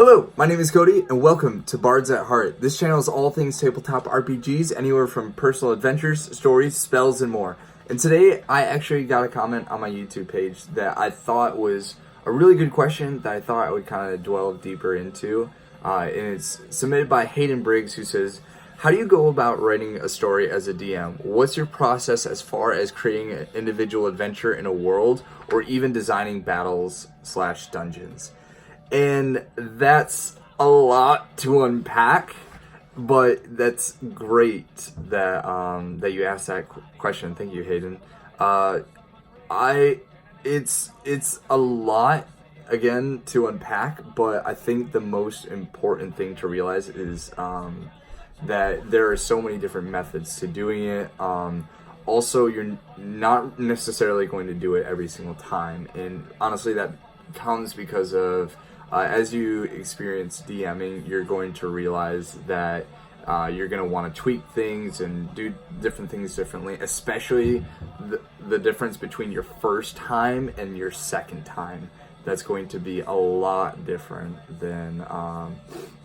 Hello, my name is Cody, and welcome to Bards at Heart. This channel is all things tabletop RPGs, anywhere from personal adventures, stories, spells, and more. And today, I actually got a comment on my YouTube page that I thought was a really good question that I thought I would kind of dwell deeper into. And it's submitted by Hayden Briggs, who says, how do you go about writing a story as a DM? What's your process as far as creating an individual adventure in a world, or even designing battles/dungeons? And that's a lot to unpack, but that's great that that you asked that question. Thank you, Hayden. It's a lot again to unpack, but I think the most important thing to realize is that there are so many different methods to doing it. Also, you're not necessarily going to do it every single time, and honestly, that comes because of as you experience DMing, you're going to realize that you're going to want to tweak things and do different things differently, especially the difference between your first time and your second time. That's going to be a lot different than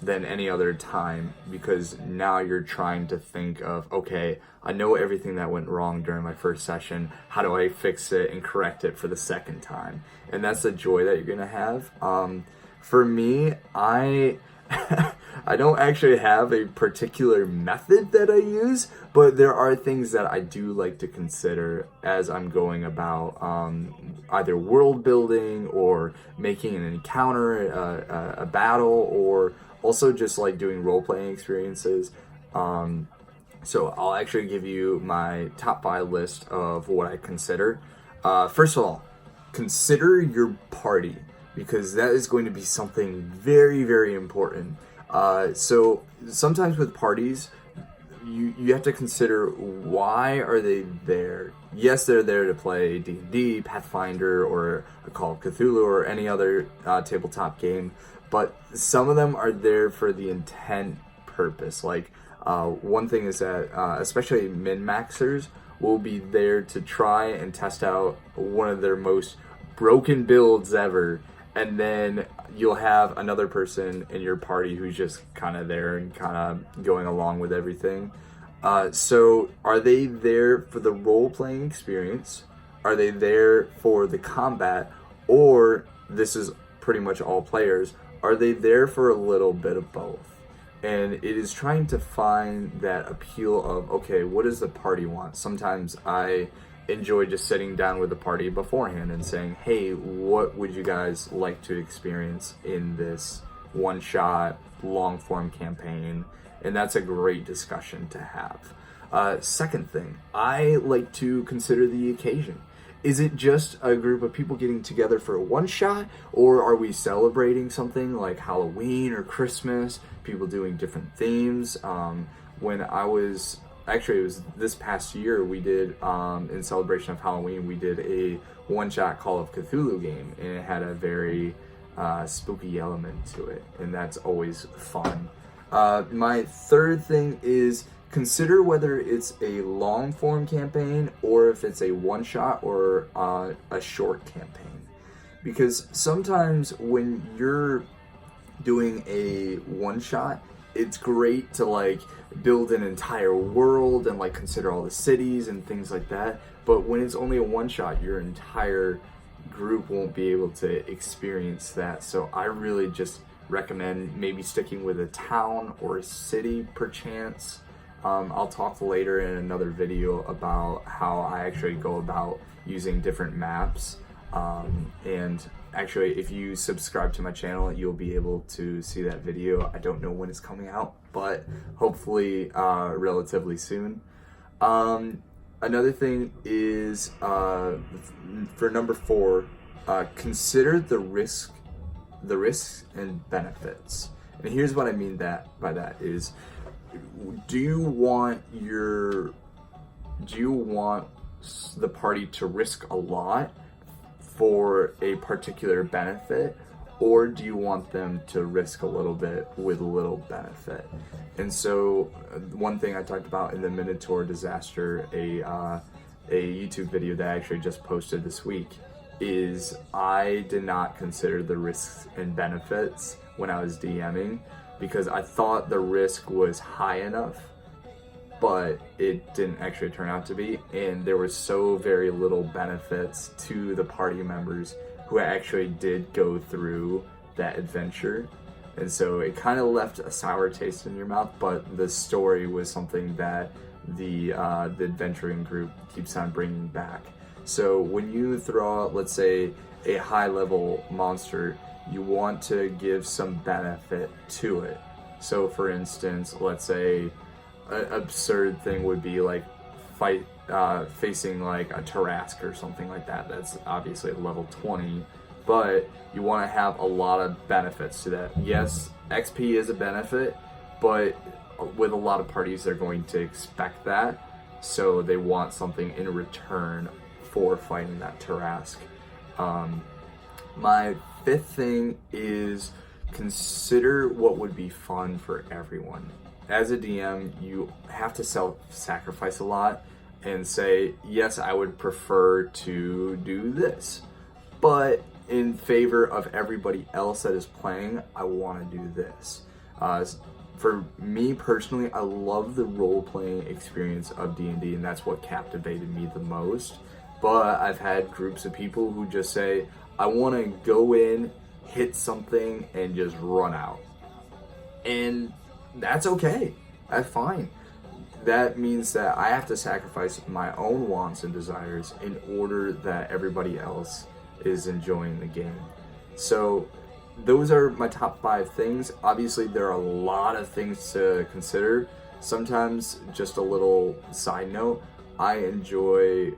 any other time, because now you're trying to think of, okay, I know everything that went wrong during my first session. How do I fix it and correct it for the second time? And that's the joy that you're going to have. For me, I don't actually have a particular method that I use, but there are things that I do like to consider as I'm going about either world building or making an encounter, a battle, or also just like doing role-playing experiences. So I'll actually give you my top 5 list of what I consider. First of all, consider your party, because that is going to be something very, very important. So sometimes with parties, you have to consider, why are they there? Yes, they're there to play D&D, Pathfinder, or a Call of Cthulhu, or any other tabletop game, but some of them are there for the intent purpose. Like, one thing is that, especially min-maxers will be there to try and test out one of their most broken builds ever, and then you'll have another person in your party who's just kind of there and kind of going along with everything. So are they there for the role-playing experience? Are they there for the combat? Or, this is pretty much all players, are they there for a little bit of both? And it is trying to find that appeal of, okay, what does the party want? Sometimes I enjoy just sitting down with the party beforehand and saying, hey, what would you guys like to experience in this one-shot, long-form campaign? And that's a great discussion to have. Second thing, I like to consider the occasion. Is it just a group of people getting together for a one-shot, or are we celebrating something like Halloween or Christmas, people doing different themes? When I was... Actually, it was this past year, we did, in celebration of Halloween, we did a one-shot Call of Cthulhu game, and it had a very spooky element to it, and that's always fun. My third thing is, consider whether it's a long-form campaign or if it's a one-shot or a short campaign. Because sometimes when you're doing a one-shot, it's great to like build an entire world and like consider all the cities and things like that. But when it's only a one shot, your entire group won't be able to experience that. So I really just recommend maybe sticking with a town or a city perchance. I'll talk later in another video about how I actually go about using different maps. And actually, if you subscribe to my channel, you'll be able to see that video. I don't know when it's coming out, but hopefully relatively soon. Another thing is, for number 4, consider the risks and benefits. And here's what I mean by that is, do you want the party to risk a lot for a particular benefit, or do you want them to risk a little bit with little benefit? And so one thing I talked about in the Minotaur disaster, a YouTube video that I actually just posted this week, is I did not consider the risks and benefits when I was DMing, because I thought the risk was high enough, but it didn't actually turn out to be, and there was so very little benefits to the party members who actually did go through that adventure. And so it kind of left a sour taste in your mouth, but the story was something that the adventuring group keeps on bringing back. So when you throw out, let's say, a high level monster, you want to give some benefit to it. So for instance, let's say an absurd thing would be like facing like a Tarrasque or something like that. That's obviously at level 20, but you want to have a lot of benefits to that. Yes, XP is a benefit, but with a lot of parties, they're going to expect that, so they want something in return for fighting that Tarrasque. My fifth thing is consider what would be fun for everyone. As a DM, you have to self-sacrifice a lot and say, yes, I would prefer to do this, but in favor of everybody else that is playing, I want to do this. For me personally, I love the role-playing experience of D&D, and that's what captivated me the most. But I've had groups of people who just say, I want to go in, hit something, and just run out. And that's okay. That's fine. That means that I have to sacrifice my own wants and desires in order that everybody else is enjoying the game. So those are my top 5 things. Obviously, there are a lot of things to consider. Sometimes, just a little side note, I enjoy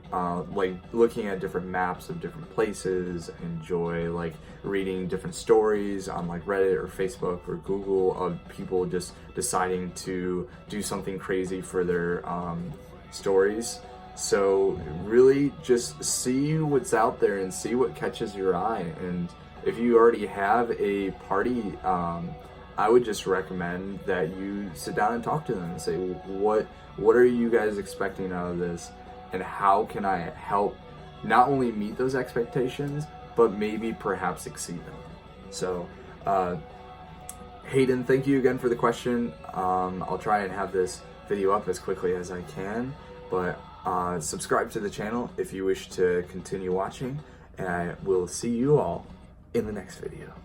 like looking at different maps of different places. I enjoy like reading different stories on like Reddit or Facebook or Google of people just deciding to do something crazy for their stories. So really just see what's out there and see what catches your eye. And if you already have a party, I would just recommend that you sit down and talk to them and say, what are you guys expecting out of this? And how can I help not only meet those expectations, but maybe perhaps exceed them? So, Hayden, thank you again for the question. I'll try and have this video up as quickly as I can, but subscribe to the channel if you wish to continue watching, and I will see you all in the next video.